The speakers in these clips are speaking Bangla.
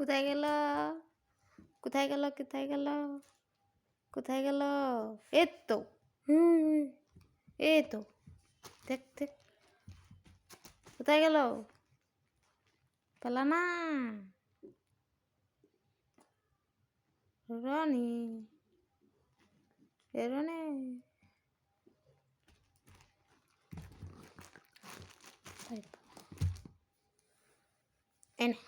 কোথায় গেল? কোথায় গেল? কোথায় গেল? কোথায় গেল? এই তো এই তো দেখ দেখ কোথায় গেল? পালা না রনি রনি এনে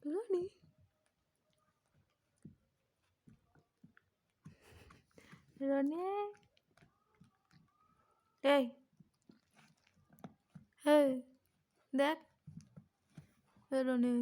রনি রনি এই দেখ রনি